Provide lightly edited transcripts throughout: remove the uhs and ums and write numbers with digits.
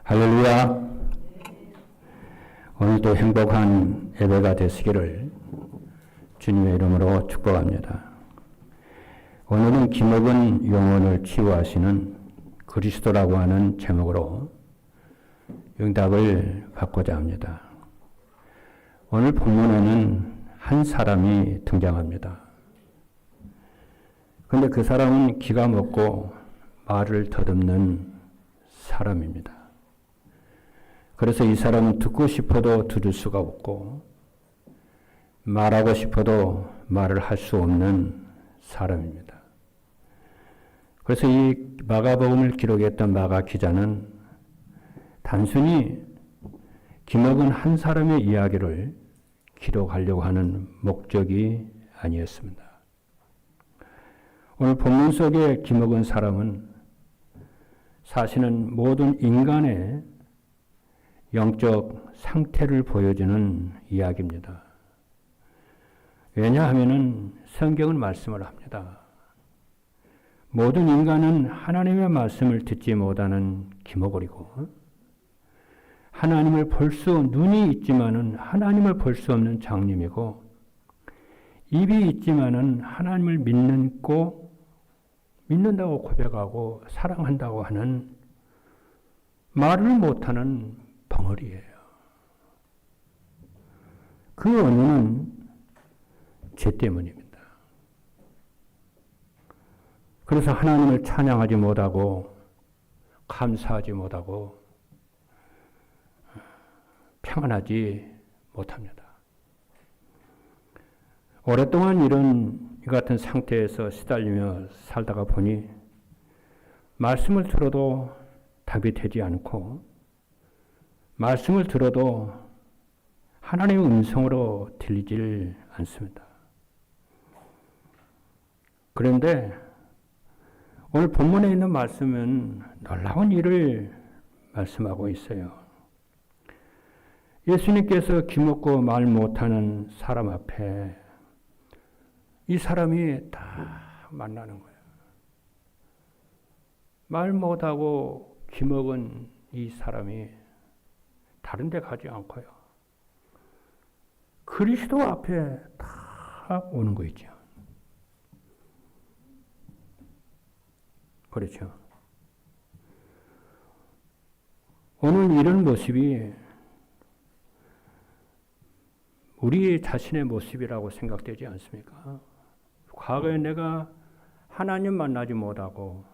할렐루야. 오늘도 행복한 예배가 되시기를 주님의 이름으로 축복합니다. 오늘은 기목은 영혼을 치유하시는 그리스도라고 하는 제목으로 응답을 받고자 합니다. 오늘 본문에는 한 사람이 등장합니다. 그런데 그 사람은 기가 먹고 말을 더듬는 사람입니다. 그래서 이 사람은 듣고 싶어도 들을 수가 없고 말하고 싶어도 말을 할 수 없는 사람입니다. 그래서 이 마가복음을 기록했던 마가 기자는 단순히 기록은 한 사람의 이야기를 기록하려고 하는 목적이 아니었습니다. 오늘 본문 속에 기록은 사람은 사실은 모든 인간의 영적 상태를 보여주는 이야기입니다. 왜냐하면 성경은 말씀을 합니다. 모든 인간은 하나님의 말씀을 듣지 못하는 기목을이고 하나님을 볼 눈이 있지만은 하나님을 볼 수 없는 장님이고 입이 있지만은 하나님을 믿는다고 고백하고 사랑한다고 하는 말을 못하는 벙어리예요. 그 원인은 죄 때문입니다. 그래서 하나님을 찬양하지 못하고 감사하지 못하고 평안하지 못합니다. 오랫동안 이 같은 상태에서 시달리며 살다가 보니 말씀을 들어도 답이 되지 않고 말씀을 들어도 하나님의 음성으로 들리질 않습니다. 그런데 오늘 본문에 있는 말씀은 놀라운 일을 말씀하고 있어요. 예수님께서 기먹고 말 못하는 사람 앞에 이 사람이 다 만나는 거예요. 말 못하고 기먹은 이 사람이 다른 데 가지 않고요. 그리스도 앞에 다 오는 거 있죠. 그렇죠. 오늘 이런 모습이 우리 자신의 모습이라고 생각되지 않습니까? 과거에 내가 하나님 만나지 못하고,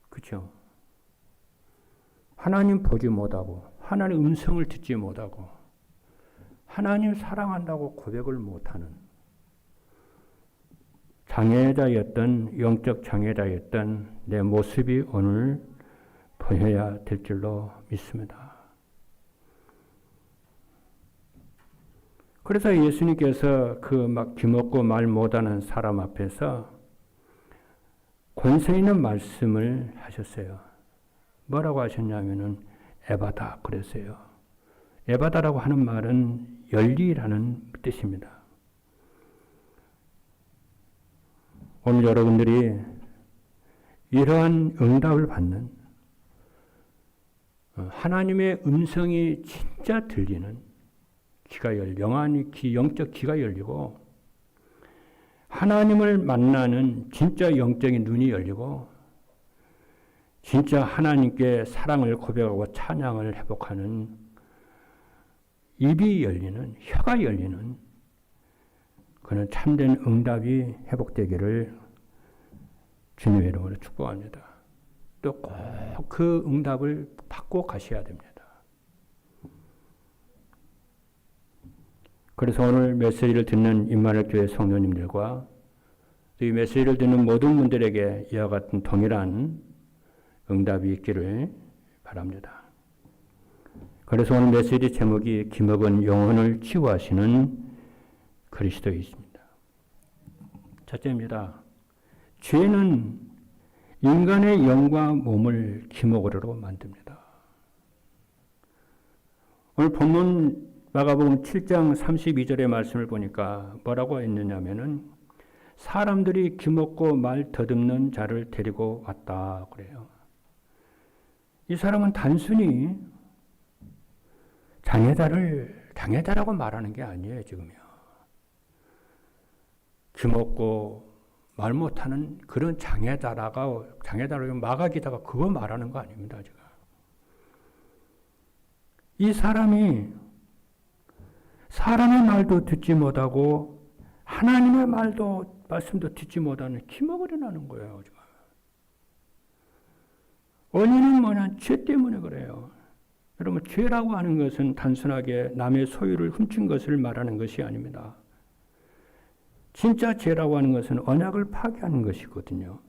그렇죠? 하나님 보지 못하고, 하나님 음성을 듣지 못하고, 하나님 사랑한다고 고백을 못하는 장애자였던, 영적 장애자였던 내 모습이 오늘 보여야 될 줄로 믿습니다. 그래서 예수님께서 기먹고 말 못하는 사람 앞에서 권세 있는 말씀을 하셨어요. 뭐라고 하셨냐면은 에바다 그랬어요. 에바다라고 하는 말은 열리라는 뜻입니다. 오늘 여러분들이 이러한 응답을 받는 하나님의 음성이 진짜 들리는 영적 귀가 열리고 하나님을 만나는 진짜 영적인 눈이 열리고 진짜 하나님께 사랑을 고백하고 찬양을 회복하는 입이 열리는, 혀가 열리는 그런 참된 응답이 회복되기를 주님의 이름으로 축복합니다. 또 꼭 그 응답을 받고 가셔야 됩니다. 그래서 오늘 메시지를 듣는 임마누엘 교회 성도님들과 이 메시지를 듣는 모든 분들에게 이와 같은 동일한 응답이 있기를 바랍니다. 그래서 오늘 메시지 제목이 기먹은 영혼을 치유하시는 그리스도이십니다. 첫째입니다. 죄는 인간의 영과 몸을 기먹으로 만듭니다. 오늘 본문 마가복음 7장 32절의 말씀을 보니까 뭐라고 했느냐면은 사람들이 기먹고 말 더듬는 자를 데리고 왔다 그래요. 이 사람은 단순히 장애자라고 말하는 게 아니에요, 지금요. 기먹고 말 못하는 그런 장애자라고 막아기다가 그거 말하는 거 아닙니다, 지금. 이 사람이 사람의 말도 듣지 못하고 하나님의 말씀도 듣지 못하는 기먹으려는 거예요, 지금. 원인은 뭐냐? 죄 때문에 그래요. 여러분, 죄라고 하는 것은 단순하게 남의 소유를 훔친 것을 말하는 것이 아닙니다. 진짜 죄라고 하는 것은 언약을 파괴하는 것이거든요.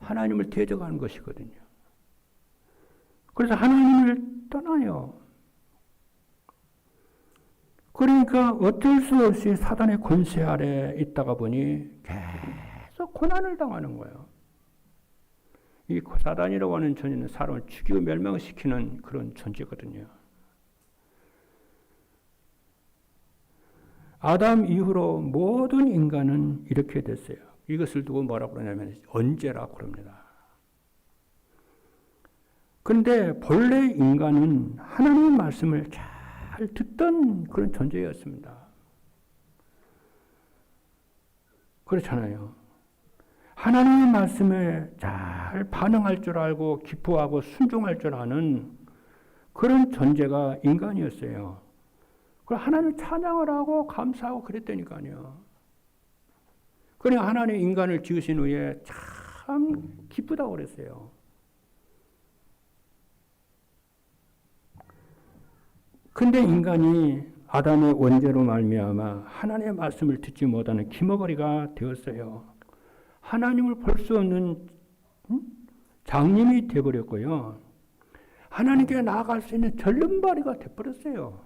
하나님을 대적하는 것이거든요. 그래서 하나님을 떠나요. 그러니까 어쩔 수 없이 사단의 권세 아래 있다가 보니 계속 고난을 당하는 거예요. 이 사단이라고 하는 존재는 사람을 죽이고 멸망시키는 그런 존재거든요. 아담 이후로 모든 인간은 이렇게 됐어요. 이것을 두고 뭐라고 그러냐면 언제라고 그럽니다. 그런데 본래 인간은 하나님의 말씀을 잘 듣던 그런 존재였습니다. 그렇잖아요. 하나님의 말씀에 잘 반응할 줄 알고 기뻐하고 순종할 줄 아는 그런 존재가 인간이었어요. 그걸 하나님을 찬양을 하고 감사하고 그랬다니까요. 그러니까 하나님 인간을 지으신 후에 참 기쁘다고 그랬어요. 근데 인간이 아담의 원죄로 말미암아 하나님의 말씀을 듣지 못하는 기머거리가 되었어요. 하나님을 볼 수 없는 장님이 되어버렸고요. 하나님께 나아갈 수 있는 절름발이가 되어버렸어요.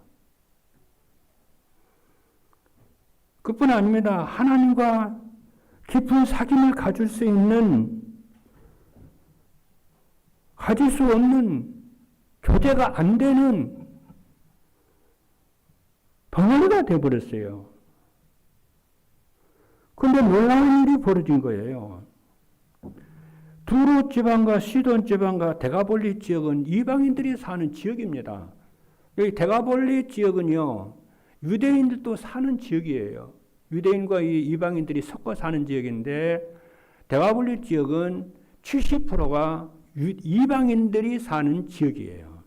그뿐 아닙니다. 하나님과 깊은 사귐을 가질 수 없는, 교제가 안 되는 벙어리가 되어버렸어요. 그런데 놀라운 일이 벌어진 거예요. 두로 지방과 시돈 지방과 데가볼리 지역은 이방인들이 사는 지역입니다. 여기 데가볼리 지역은요, 유대인들도 사는 지역이에요. 유대인과 이 이방인들이 섞어 사는 지역인데, 데가볼리 지역은 70%가 이방인들이 사는 지역이에요.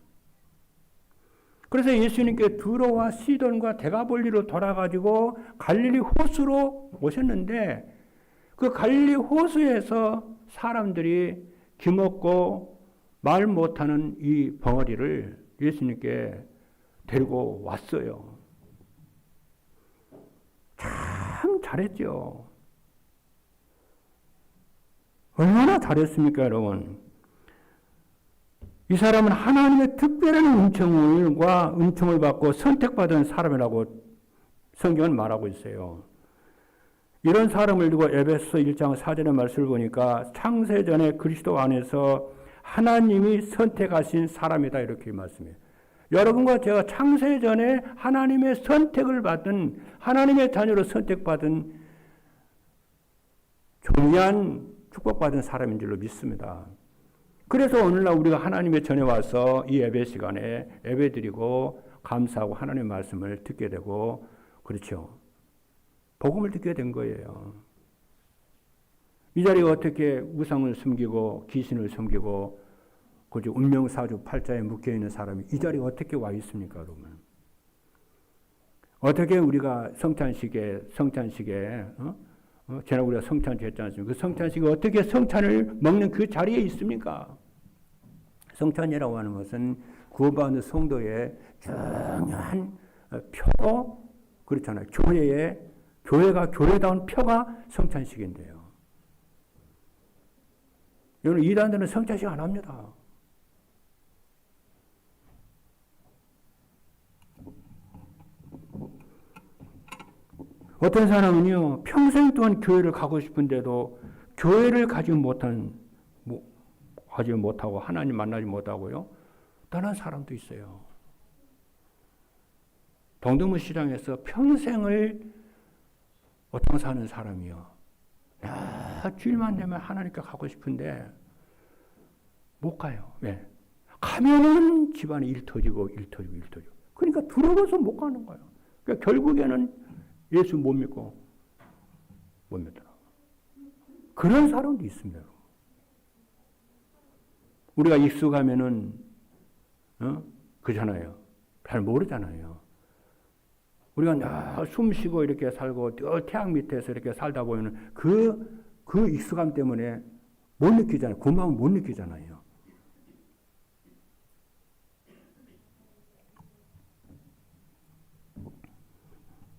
그래서 예수님께 두로와 시돈과 데가볼리로 돌아가지고 갈릴리 호수로 오셨는데, 그 갈릴리 호수에서 사람들이 기먹고 말 못하는 이 벙어리를 예수님께 데리고 왔어요. 참 잘했죠. 얼마나 잘했습니까, 여러분? 이 사람은 하나님의 특별한 은총을 받고 선택받은 사람이라고 성경은 말하고 있어요. 이런 사람을 두고 에베소 1장 4절의 말씀을 보니까 창세전에 그리스도 안에서 하나님이 선택하신 사람이다 이렇게 말씀해요. 여러분과 제가 창세전에 하나님의 선택을 받은, 하나님의 자녀로 선택받은 존귀한 축복받은 사람인 줄로 믿습니다. 그래서 오늘날 우리가 하나님의 전에 와서 이 예배 시간에 예배드리고 감사하고 하나님의 말씀을 듣게 되고, 그렇죠. 복음을 듣게 된 거예요. 이 자리가 어떻게 우상을 숨기고 귀신을 숨기고 그저 운명사주 팔자에 묶여있는 사람이 이 자리에 어떻게 와 있습니까, 여러분? 어떻게 우리가 성찬식에 지난 우리가 성찬식 했지 않습니까? 그 성찬식에 어떻게 성찬을 먹는 그 자리에 있습니까? 성찬이라고 하는 것은 구원받는 성도의 중요한 표, 그렇잖아요. 교회가 교회다운 표가 성찬식인데요. 여러분, 이단들은 성찬식 안 합니다. 어떤 사람은요, 평생 동안 교회를 가고 싶은데도 교회를 가지 못하고 하나님 만나지 못하고요, 떠난 사람도 있어요. 동대문 시장에서 평생을 어떤 사는 사람이요. 주일만 되면 하나님께 가고 싶은데 못 가요. 왜? 가면은 집안에 일 터지고. 그러니까 두려워서 못 가는 거예요. 그러니까 결국에는 예수 못 믿고 못 믿더라. 그런 사람도 있습니다. 우리가 익숙하면은 그잖아요. 잘 모르잖아요. 우리가 숨 쉬고 이렇게 살고 태양 밑에서 이렇게 살다 보면은 그 익숙함 때문에 못 느끼잖아요. 그 마음 못 느끼잖아요.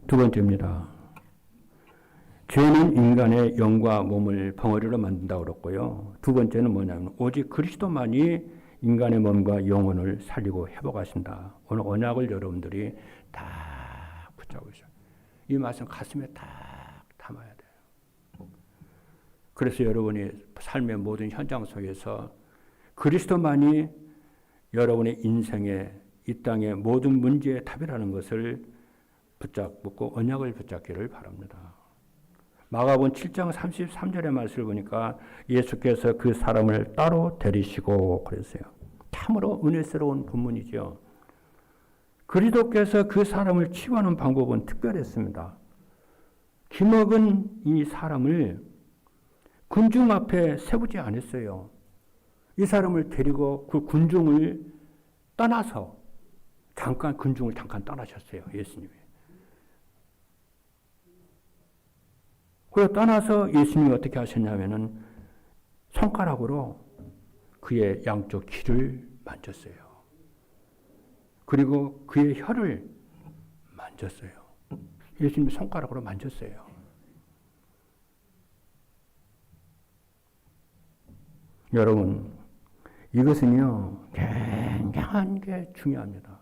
두 번째입니다. 죄는 인간의 영과 몸을 벙어리로 만든다고 그랬고요. 두 번째는 뭐냐면 오직 그리스도만이 인간의 몸과 영혼을 살리고 회복하신다. 오늘 언약을 여러분들이 다 붙잡고 있어요. 이 말씀 가슴에 딱 담아야 돼요. 그래서 여러분이 삶의 모든 현장 속에서 그리스도만이 여러분의 인생의 이 땅의 모든 문제의 답이라는 것을 붙잡고 언약을 붙잡기를 바랍니다. 마가복음 7장 33절의 말씀을 보니까 예수께서 그 사람을 따로 데리시고 그랬어요. 참으로 은혜스러운 본문이죠. 그리스도께서 그 사람을 치유하는 방법은 특별했습니다. 기먹은 이 사람을 군중 앞에 세우지 않았어요. 이 사람을 데리고 그 군중을 떠나서 군중을 잠깐 떠나셨어요. 예수님이. 그리고 떠나서 예수님이 어떻게 하셨냐면은 손가락으로 그의 양쪽 귀를 만졌어요. 그리고 그의 혀를 만졌어요. 예수님이 손가락으로 만졌어요. 여러분, 이것은요, 굉장한 게 중요합니다.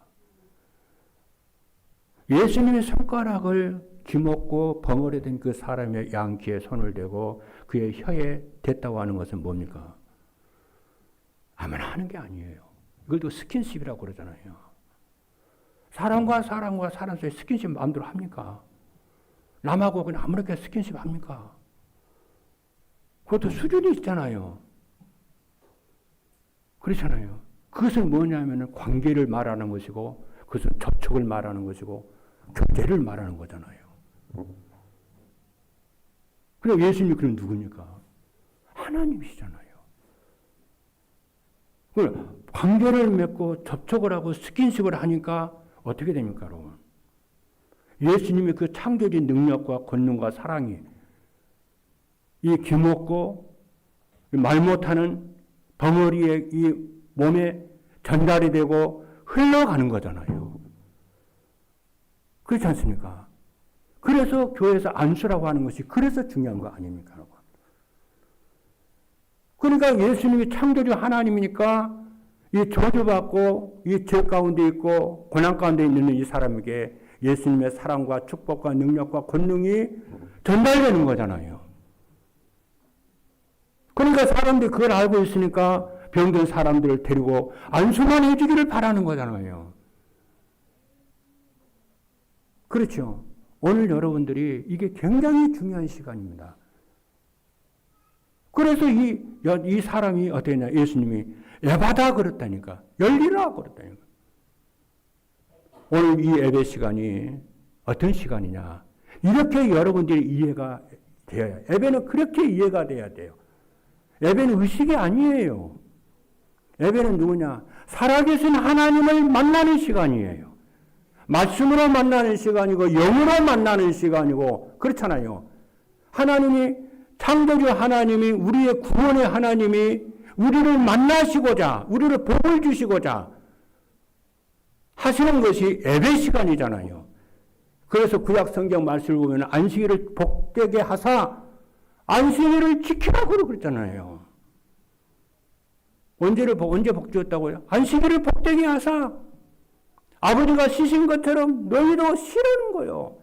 예수님의 손가락을 귀먹고 벙어리된 그 사람의 양귀에 손을 대고 그의 혀에 댔다고 하는 것은 뭡니까? 아무나 하는 게 아니에요. 이걸 또 스킨십이라고 그러잖아요. 사람과 사람 사이에 스킨십 마음대로 합니까? 남하고 그냥 아무렇게 스킨십 합니까? 그것도 수준이 있잖아요. 그렇잖아요. 그것은 뭐냐면 관계를 말하는 것이고 그것은 접촉을 말하는 것이고 교제를 말하는 거잖아요. 그리고 예수님이 그럼 누굽니까? 하나님이시잖아요. 관계를 맺고 접촉을 하고 스킨십을 하니까 어떻게 됩니까, 여러분? 예수님의 그 창조적인 능력과 권능과 사랑이 이 귀먹고 말 못하는 덩어리의 이 몸에 전달이 되고 흘러가는 거잖아요. 그렇지 않습니까? 그래서 교회에서 안수라고 하는 것이 그래서 중요한 거 아닙니까, 여러분? 그러니까 예수님이 창조주 하나님이니까 이 저주받고 이 죄 가운데 있고 고난 가운데 있는 이 사람에게 예수님의 사랑과 축복과 능력과 권능이 전달되는 거잖아요. 그러니까 사람들이 그걸 알고 있으니까 병든 사람들을 데리고 안수만 해주기를 바라는 거잖아요. 그렇죠. 오늘 여러분들이 이게 굉장히 중요한 시간입니다. 그래서 이 사람이 어땠냐? 예수님이 예바다 그랬다니까. 열리라 그랬다니까. 오늘 이 예배 시간이 어떤 시간이냐? 이렇게 여러분들이 이해가 돼야 해요. 예배는 그렇게 이해가 돼야 돼요. 예배는 의식이 아니에요. 예배는 누구냐? 살아계신 하나님을 만나는 시간이에요. 말씀으로 만나는 시간이고 영으로 만나는 시간이고 그렇잖아요. 하나님이 창조주 하나님이 우리의 구원의 하나님이 우리를 만나시고자 우리를 복을 주시고자 하시는 것이 예배 시간이잖아요. 그래서 구약 성경 말씀을 보면 안식일을 복되게 하사 안식일을 지키라고 그랬잖아요. 언제 복 주었다고요? 안식일을 복되게 하사 아버지가 쉬신 것처럼 너희도 쉬라는 거예요.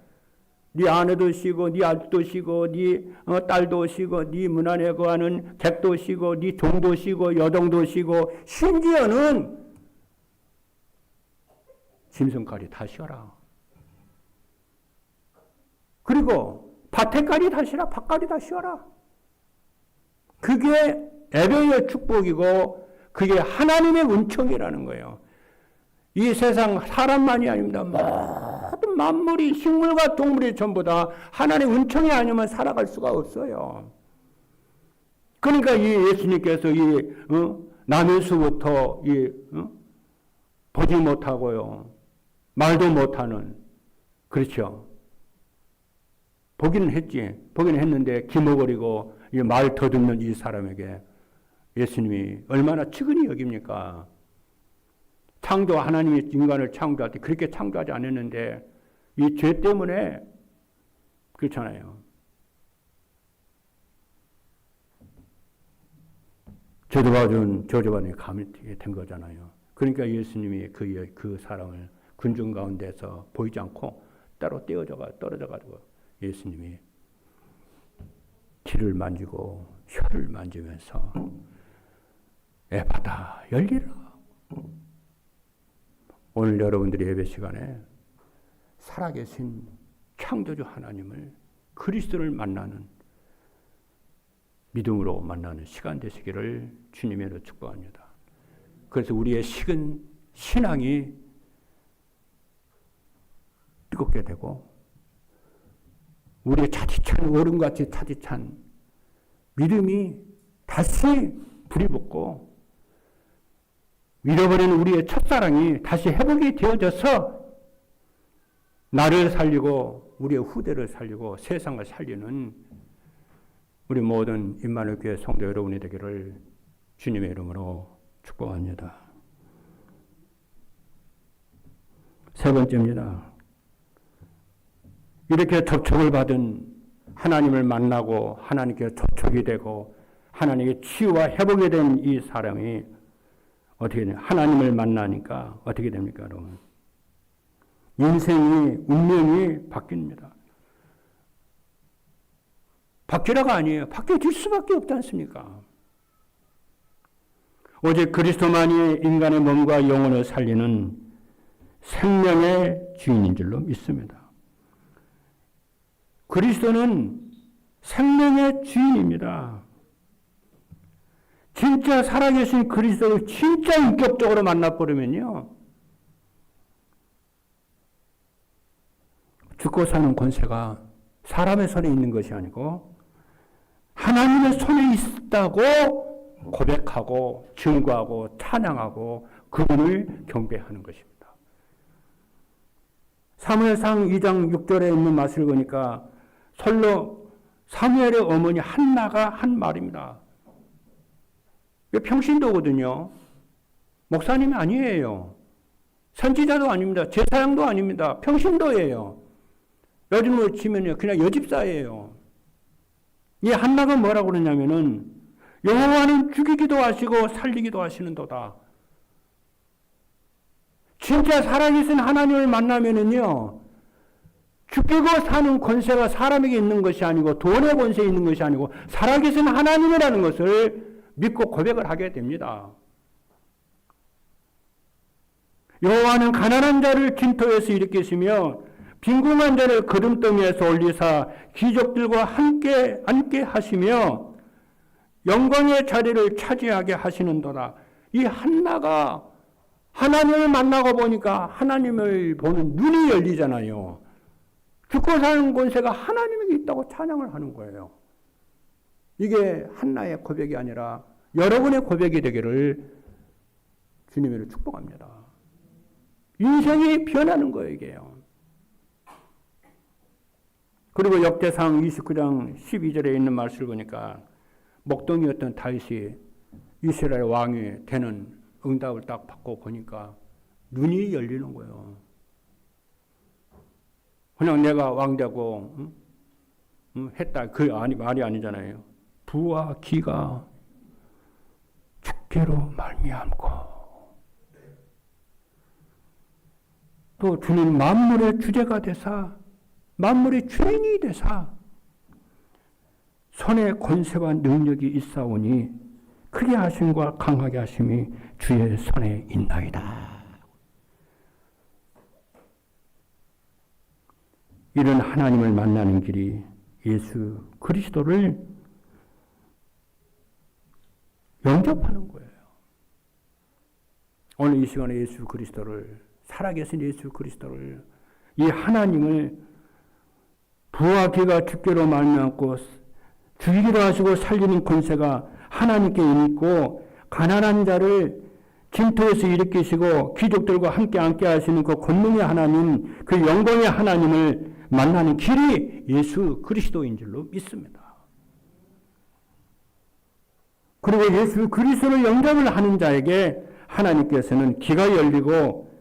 네 아내도 쉬고 네 아들도 쉬고 네 딸도 쉬고 네 문 안에 거하는 객도 쉬고 네 종도 쉬고 여종도 쉬고 심지어는 짐승까지 다 쉬어라. 그리고 밭에까지 다 쉬라. 밭까지 다 쉬어라. 그게 예배의 축복이고 그게 하나님의 은총이라는 거예요. 이 세상 사람만이 아닙니다. 모든 만물이 식물과 동물이 전부 다 하나님의 은총이 아니면 살아갈 수가 없어요. 그러니까 이 예수님께서 나면서부터 보지 못하고요. 말도 못하는, 그렇죠. 보기는 했는데 기모거리고 말 더듬는 이 사람에게 예수님이 얼마나 측은히 여깁니까? 하나님이 인간을 창조할 때 그렇게 창조하지 않았는데 이 죄 때문에 그렇잖아요. 저주받은 감이 된 거잖아요. 그러니까 예수님이 그 사람을 군중 가운데서 보이지 않고 따로 떨어져가지고 예수님이 귀를 만지고 혀를 만지면서 에바다 열리라. 오늘 여러분들이 예배 시간에 살아계신 창조주 하나님을 그리스도를 만나는 믿음으로 만나는 시간 되시기를 주님으로 축복합니다. 그래서 우리의 식은 신앙이 뜨겁게 되고 우리의 차디찬 얼음같이 차디찬 믿음이 다시 불이 붙고 잃어버린 우리의 첫사랑이 다시 회복이 되어져서 나를 살리고 우리의 후대를 살리고 세상을 살리는 우리 모든 임마누엘 교회 성도 여러분이 되기를 주님의 이름으로 축복합니다. 세 번째입니다. 이렇게 접촉을 받은 하나님을 만나고 하나님께 접촉이 되고 하나님께 치유와 회복이 된 이 사람이 어떻게 되냐? 하나님을 만나니까 어떻게 됩니까, 여러분? 인생이, 운명이 바뀝니다. 바뀌라가 아니에요. 바뀌어질 수밖에 없지 않습니까? 오직 그리스도만이 인간의 몸과 영혼을 살리는 생명의 주인인 줄로 믿습니다. 그리스도는 생명의 주인입니다. 진짜 살아계신 그리스도를 진짜 인격적으로 만나버리면요. 죽고 사는 권세가 사람의 손에 있는 것이 아니고 하나님의 손에 있다고 고백하고 증거하고 찬양하고 그분을 경배하는 것입니다. 사무엘상 2장 6절에 있는 말씀을 보니까 솔로 사무엘의 어머니 한나가 한 말입니다. 이거 평신도거든요. 목사님이 아니에요. 선지자도 아닙니다. 제사장도 아닙니다. 평신도예요. 요즘으로 치면요, 그냥 여집사예요. 이 한나가 뭐라고 그러냐면은 여호와는 죽이기도 하시고 살리기도 하시는도다. 진짜 살아계신 하나님을 만나면은요, 죽이고 사는 권세가 사람에게 있는 것이 아니고 돈의 권세에 있는 것이 아니고 살아계신 하나님이라는 것을 믿고 고백을 하게 됩니다. 여호와는 가난한 자를 진토에서 일으키시며 빈궁한 자를 거름더미에서 올리사 귀족들과 함께 앉게 하시며 영광의 자리를 차지하게 하시는도다. 이 한나가 하나님을 만나고 보니까 하나님을 보는 눈이 열리잖아요. 죽고 사는 권세가 하나님에게 있다고 찬양을 하는 거예요. 이게 한나의 고백이 아니라 여러분의 고백이 되기를 주님으로 축복합니다. 인생이 변하는 거예요, 이게요. 그리고 역대상 29장 12절에 있는 말씀을 보니까 목동이었던 다윗이 이스라엘 왕이 되는 응답을 딱 받고 보니까 눈이 열리는 거예요. 그냥 내가 왕되고 했다. 그 말이 아니잖아요. 부와 기가 주께로 말미암고 또 주님 만물의 주제가 되사 만물의 주인이 되사 손에 권세와 능력이 있사오니 크게 하심과 강하게 하심이 주의 손에 있나이다. 이런 하나님을 만나는 길이 예수 그리스도를 영접하는 거예요. 오늘 이 시간에 예수 그리스도를, 살아계신 예수 그리스도를, 이 하나님을 부와 기가 주께로 말미암고 죽이기도 하시고 살리는 권세가 하나님께 있고, 가난한 자를 진토에서 일으키시고 귀족들과 함께 앉게 하시는 그 권능의 하나님, 그 영광의 하나님을 만나는 길이 예수 그리스도인 줄로 믿습니다. 그리고 예수 그리스도를 영접을 하는 자에게 하나님께서는 귀가 열리고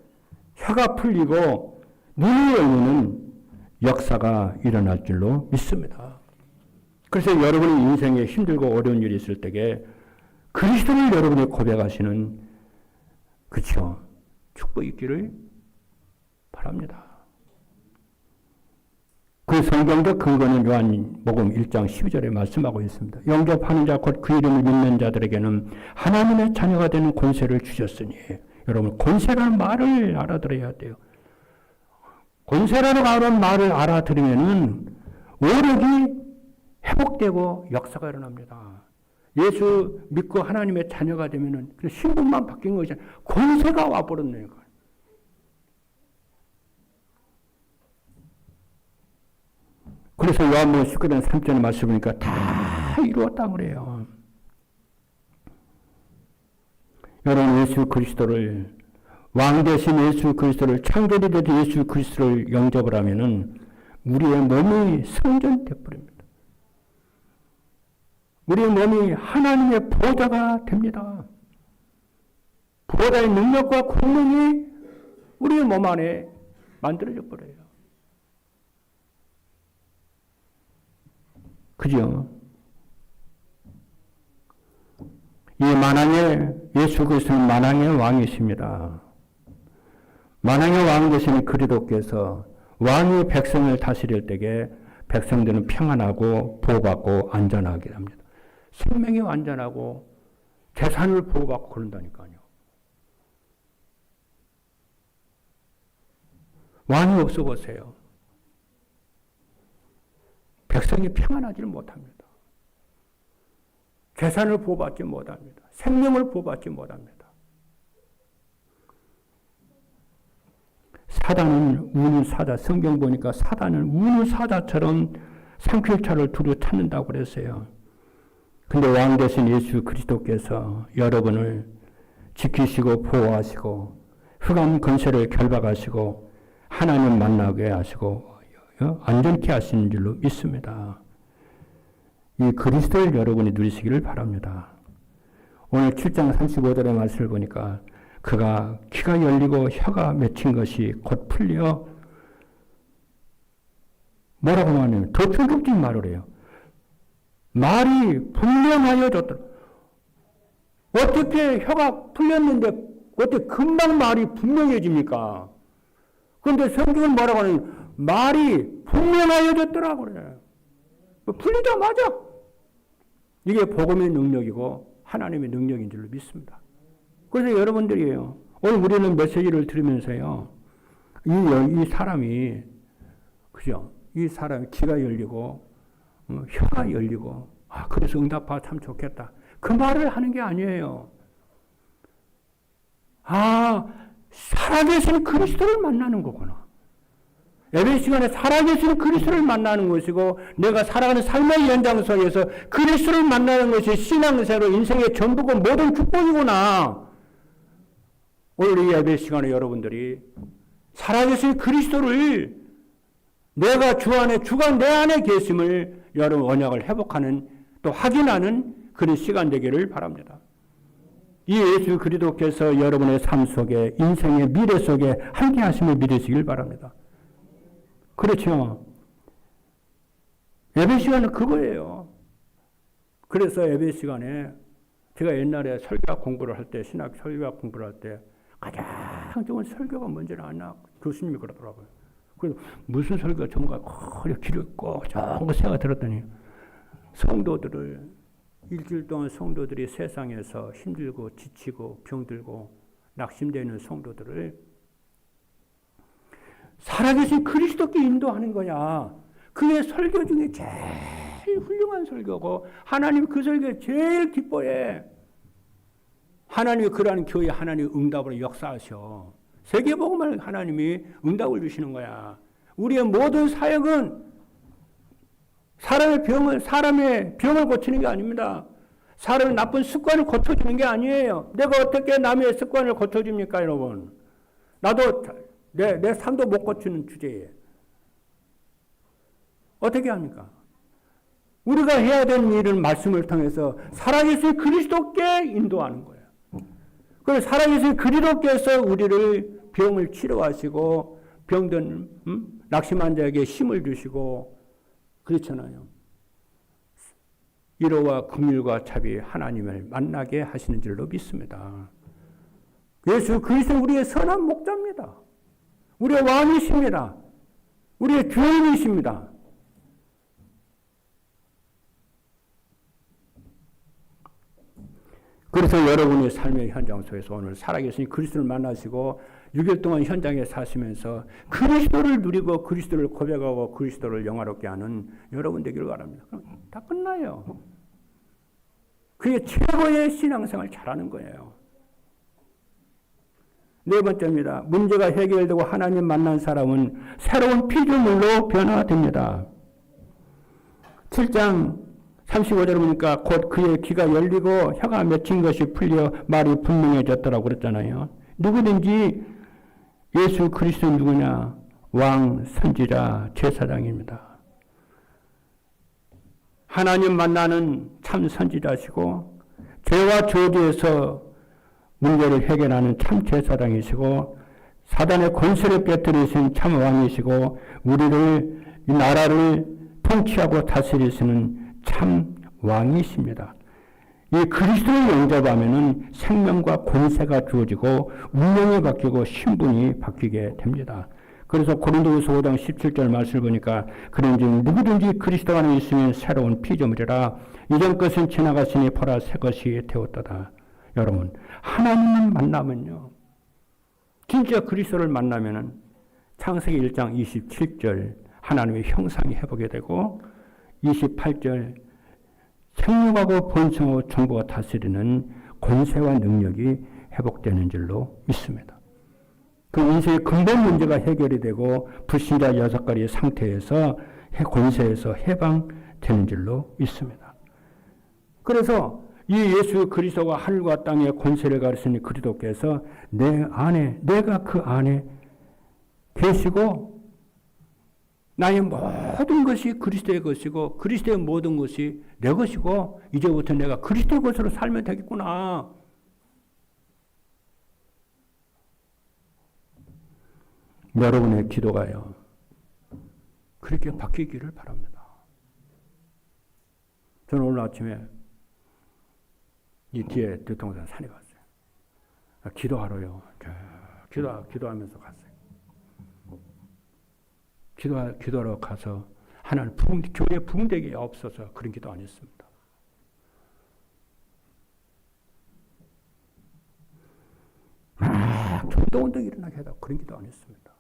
혀가 풀리고 눈이 열리는 역사가 일어날 줄로 믿습니다. 그래서 여러분의 인생에 힘들고 어려운 일이 있을 때에 그리스도를 여러분이 고백하시는, 그렇죠, 축복이 있기를 바랍니다. 그 성경적 근거는 요한복음 1장 12절에 말씀하고 있습니다. 영접하는 자 곧 그 이름을 믿는 자들에게는 하나님의 자녀가 되는 권세를 주셨으니, 여러분 권세라는 말을 알아들어야 돼요. 권세라는 말을 알아들으면은 오력이 회복되고 역사가 일어납니다. 예수 믿고 하나님의 자녀가 되면은 그 신분만 바뀐 것이잖아요. 권세가 와버렸네요. 그래서 요한복음 19장 3절에 말씀 보니까 다 이루었다 그래요. 여러분 예수 그리스도를, 왕 대신 예수 그리스도를, 창조리 되신 예수 그리스도를 영접을 하면은 우리의 몸이 성전돼 버립니다. 우리의 몸이 하나님의 보좌가 됩니다. 보좌의 능력과 권능이 우리의 몸 안에 만들어져 버려요. 그죠? 이 만왕의 예수 그리스도는 만왕의 왕이십니다. 만왕의 왕 되시는 그리스도께서 왕이 백성을 다스릴 때에 백성들은 평안하고 보호받고 안전하게 합니다. 생명이 안전하고 재산을 보호받고 그런다니까요. 왕이 없어 보세요. 백성이 평안하지 못합니다. 재산을 보호받지 못합니다. 생명을 보호받지 못합니다. 사단은 우는 사자, 성경 보니까 사단은 우는 사자처럼 상필차를 두루 찾는다고 그랬어요. 근데 왕 되신 예수 그리스도께서 여러분을 지키시고 보호하시고 흑암 권세를 결박하시고 하나님 만나게 하시고 안전케 하시는 줄로 믿습니다. 이 그리스도를 여러분이 누리시기를 바랍니다. 오늘 7장 35절의 말씀을 보니까 그가 귀가 열리고 혀가 맺힌 것이 곧 풀려, 뭐라고 말하냐면 더 충격적인 말을 해요. 말이 분명하여졌더라. 어떻게 혀가 풀렸는데 어떻게 금방 말이 분명해집니까? 그런데 성경은 뭐라고 하냐면 말이 분명하여졌더라고 그래요. 풀리자마자. 이게 복음의 능력이고 하나님의 능력인 줄로 믿습니다. 그래서 여러분들이에요. 오늘 우리는 메시지를 들으면서요. 이 사람이, 그죠? 이 사람이 귀가 열리고, 혀가 열리고, 그래서 응답하면 참 좋겠다. 그 말을 하는 게 아니에요. 살아계신 그리스도를 만나는 거구나. 예배 시간에 살아계신 그리스도를 만나는 것이고, 내가 살아가는 삶의 현장 속에서 그리스도를 만나는 것이 신앙생활, 인생의 전부고 모든 축복이구나. 오늘 이 예배 시간에 여러분들이 살아계신 그리스도를, 내가 주 안에, 주가 내 안에 계심을 여러분 언약을 회복하는, 또 확인하는 그런 시간 되기를 바랍니다. 이 예수 그리스도께서 여러분의 삶 속에, 인생의 미래 속에 함께 하심을 믿으시길 바랍니다. 그렇죠. 예배 시간은 그거예요. 그래서 예배 시간에 제가 옛날에 설교학 공부를 할 때, 신학 설교학 공부를 할 때 가장 좋은 설교가 뭔지는 아나 교수님이 그러더라고요. 그래서 무슨 설교가 전문가 길었고 좋은 거 생각 들었더니, 성도들을 일주일 동안 성도들이 세상에서 힘들고 지치고 병들고 낙심되는 성도들을 살아계신 그리스도께 인도하는 거냐. 그게 설교 중에 제일 훌륭한 설교고 하나님 그 설교에 제일 기뻐해. 하나님이 그러한 교회에 하나님이 응답으로 역사하셔. 세계복음을 하나님이 응답을 주시는 거야. 우리의 모든 사역은 사람의 병을 고치는 게 아닙니다. 사람의 나쁜 습관을 고쳐주는 게 아니에요. 내가 어떻게 남의 습관을 고쳐줍니까, 여러분? 나도 내 삶도 못 고치는 주제에 어떻게 합니까? 우리가 해야 되는 일은 말씀을 통해서 살아계신 그리스도께 인도하는 거예요. 그래서 살아계신 그리스도께서 우리를 병을 치료하시고 병든 낙심한 자에게 힘을 주시고 그렇잖아요. 위로와 긍휼과 자비 하나님을 만나게 하시는 줄로 믿습니다. 예수 그리스도 우리의 선한 목자입니다. 우리의 왕이십니다. 우리의 주인이십니다. 그래서 여러분의 삶의 현장 속에서 오늘 살아계신 그리스도를 만나시고 6일 동안 현장에 사시면서 그리스도를 누리고 그리스도를 고백하고 그리스도를 영화롭게 하는 여러분 되기를 바랍니다. 그럼 다 끝나요. 그게 최고의 신앙생활을 잘하는 거예요. 네 번째입니다. 문제가 해결되고 하나님 만난 사람은 새로운 피조물로 변화됩니다. 7장 35절에 보니까 곧 그의 귀가 열리고 혀가 맺힌 것이 풀려 말이 분명해졌더라고 그랬잖아요. 누구든지 예수 그리스도 누구냐? 왕, 선지자, 제사장입니다. 하나님 만나는 참 선지자시고 죄와 저주에서 문제를 해결하는 참 제사장이시고 사단의 권세를 깨뜨리신 참 왕이시고 우리를 이 나라를 통치하고 다스리시는 참 왕이십니다. 이 그리스도를 영접하면은 생명과 권세가 주어지고 운명이 바뀌고 신분이 바뀌게 됩니다. 그래서 고린도후서 5장 17절 말씀을 보니까 그런즉 누구든지 그리스도 안에 있으면 새로운 피조물이라 이전 것은 지나갔으니 보라 새 것이 되었도다. 여러분 하나님을 만나면요 진짜 그리스도를 만나면은 창세기 1장 27절 하나님의 형상이 회복이 되고 28절 생육하고 번성하고 정부가 다스리는 권세와 능력이 회복되는 줄로 믿습니다. 그 인생의 근본 문제가 해결이 되고 불신자 6가지 상태에서 권세에서 해방되는 줄로 믿습니다. 그래서 이 예수 그리스도가 하늘과 땅의 권세를 가르치는 그리스도께서 내 안에 내가 그 안에 계시고 나의 모든 것이 그리스도의 것이고 그리스도의 모든 것이 내 것이고 이제부터 내가 그리스도의 것으로 살면 되겠구나. 여러분의 기도가요. 그렇게 바뀌기를 바랍니다. 저는 오늘 아침에 이 뒤에 대통령 산에 갔어요. 기도하러요. 기도하면서 갔어요. 기도하러 가서 하나님 교회 부흥되게 없어서 그런 기도 안 했습니다. 전도운동 일어나게 하다 그런 기도 안 했습니다.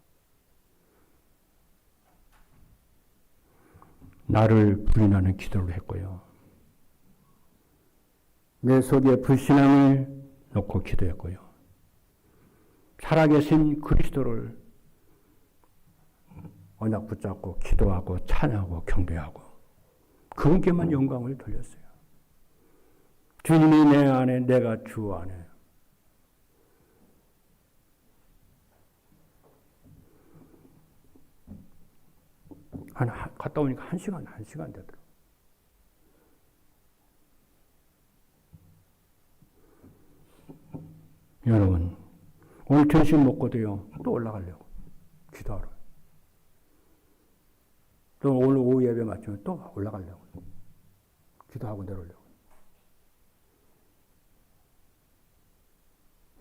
나를 부인하는 기도를 했고요. 내 속에 불신앙을 놓고 기도했고요. 살아계신 그리스도를 언약 붙잡고 기도하고 찬양하고 경배하고 그분께만 영광을 돌렸어요. 주님이 내 안에 내가 주 안에 갔다 오니까 1시간 되더라고요. 여러분 오늘 점심 먹고도요 또 올라가려고 기도하러 또 오늘 오후 예배 마치면 또 올라가려고 기도하고 내려오려고.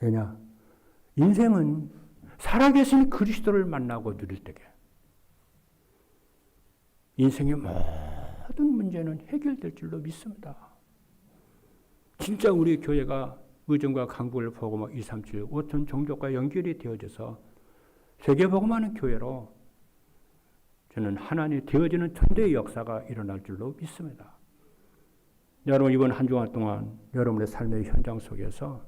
왜냐? 인생은 살아계신 그리스도를 만나고 누릴 때게 인생의 모든 문제는 해결될 줄로 믿습니다. 진짜 우리 교회가 의정과 강북을 복음화 237 5천 종족과 연결이 되어져서 세계 복음하는 교회로 저는 하나님이 되어지는 천대의 역사가 일어날 줄로 믿습니다. 여러분 이번 한 주간 동안 여러분의 삶의 현장 속에서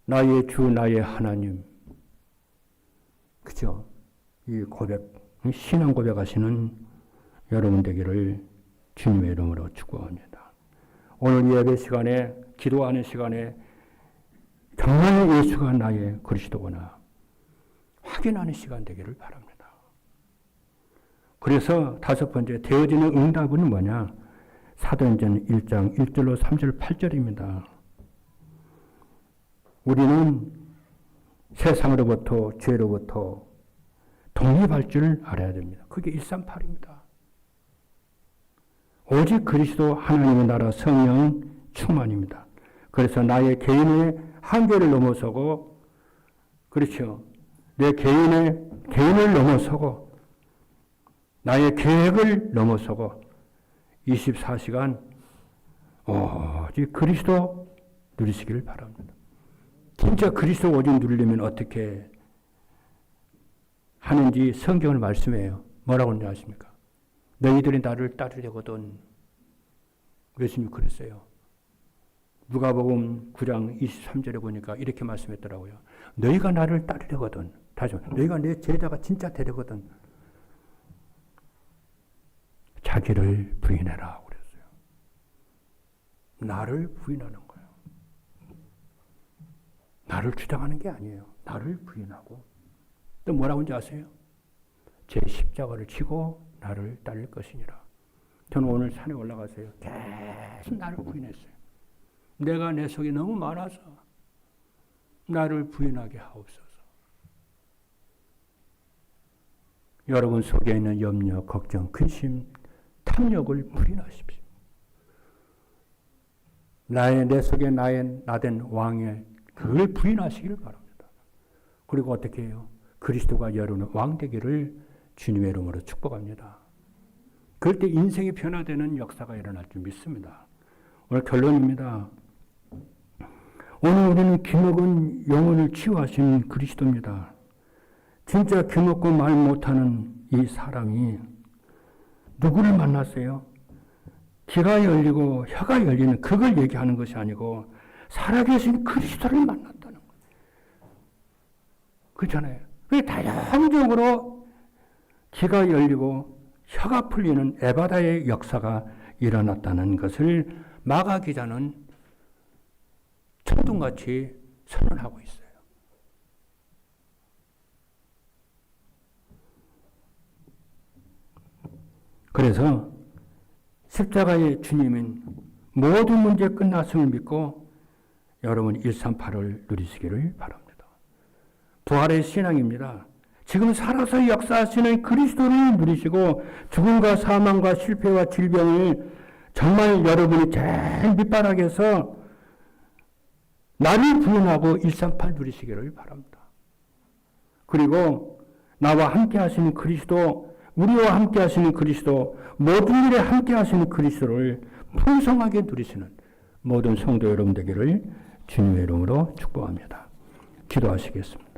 나의 주, 나의 하나님. 그죠? 이 고백, 신앙 고백하시는 여러분 되기를 주님의 이름으로 축복합니다. 오늘 예배 시간에, 기도하는 시간에 정말 예수가 나의 그리스도구나 확인하는 시간 되기를 바랍니다. 그래서 다섯 번째, 되어지는 응답은 뭐냐? 사도행전 1장 1절로 3절 8절입니다. 우리는 세상으로부터 죄로부터 독립할 줄 알아야 됩니다. 그게 138입니다. 오직 그리스도 하나님의 나라 성령 충만입니다. 그래서 나의 개인의 한계를 넘어서고, 그렇죠. 내 개인을 넘어서고, 나의 계획을 넘어서고, 24시간 오직 그리스도 누리시기를 바랍니다. 진짜 그리스도 오직 누리려면 어떻게 하는지 성경을 말씀해요. 뭐라고 하는지 아십니까? 너희들이 나를 따르려거든. 예수님 그랬어요. 누가복음 9장 23절에 보니까 이렇게 말씀했더라고요. 너희가 나를 따르려거든. 다시 말해, 너희가 내 제자가 진짜 되려거든. 자기를 부인해라 그랬어요. 나를 부인하는 거예요. 나를 주장하는 게 아니에요. 나를 부인하고. 또 뭐라고 하는지 아세요? 제 십자가를 지고 나를 따를 것이니라. 저는 오늘 산에 올라가서요. 계속 나를 부인했어요. 내가 내 속에 너무 많아서 나를 부인하게 하옵소서. 여러분 속에 있는 염려, 걱정, 근심, 탐욕을 부인하십시오. 내 속에 나된 왕의 그걸 부인하시기를 바랍니다. 그리고 어떻게 해요? 그리스도가 여러분의 왕 되기를 주님의 이름으로 축복합니다. 그럴 때 인생이 변화되는 역사가 일어날 줄 믿습니다. 오늘 결론입니다. 오늘 우리는 기먹은 영혼을 치유하신 그리스도입니다. 진짜 기먹고 말 못하는 이 사람이 누구를 만났어요? 귀가 열리고 혀가 열리는 그걸 얘기하는 것이 아니고 살아계신 그리스도를 만났다는 거예요. 그렇잖아요. 다양적으로 귀가 열리고 혀가 풀리는 에바다의 역사가 일어났다는 것을 마가 기자는 천둥같이 선언하고 있어요. 그래서 십자가의 주님은 모든 문제 끝났음을 믿고 여러분 138을 누리시기를 바랍니다. 부활의 신앙입니다. 지금 살아서 역사하시는 그리스도를 누리시고 죽음과 사망과 실패와 질병을 정말 여러분이 제일 밑바닥에서 나를 부인하고 138 누리시기를 바랍니다. 그리고 나와 함께 하시는 그리스도, 우리와 함께 하시는 그리스도, 모든 일에 함께 하시는 그리스도를 풍성하게 누리시는 모든 성도 여러분 되기를 주님의 이름으로 축복합니다. 기도하시겠습니다.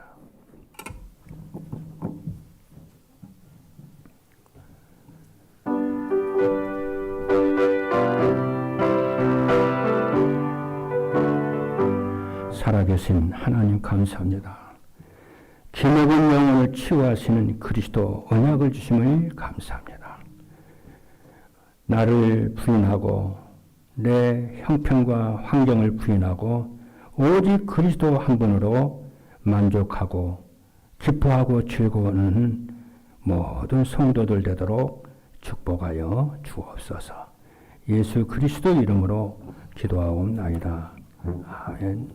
살아계신 하나님 감사합니다. 기먹은 영혼을 치유하시는 그리스도 언약을 주심을 감사합니다. 나를 부인하고 내 형편과 환경을 부인하고 오직 그리스도 한 분으로 만족하고 기뻐하고 즐거워하는 모든 성도들 되도록 축복하여 주옵소서. 예수 그리스도 이름으로 기도하옵나이다. 아멘.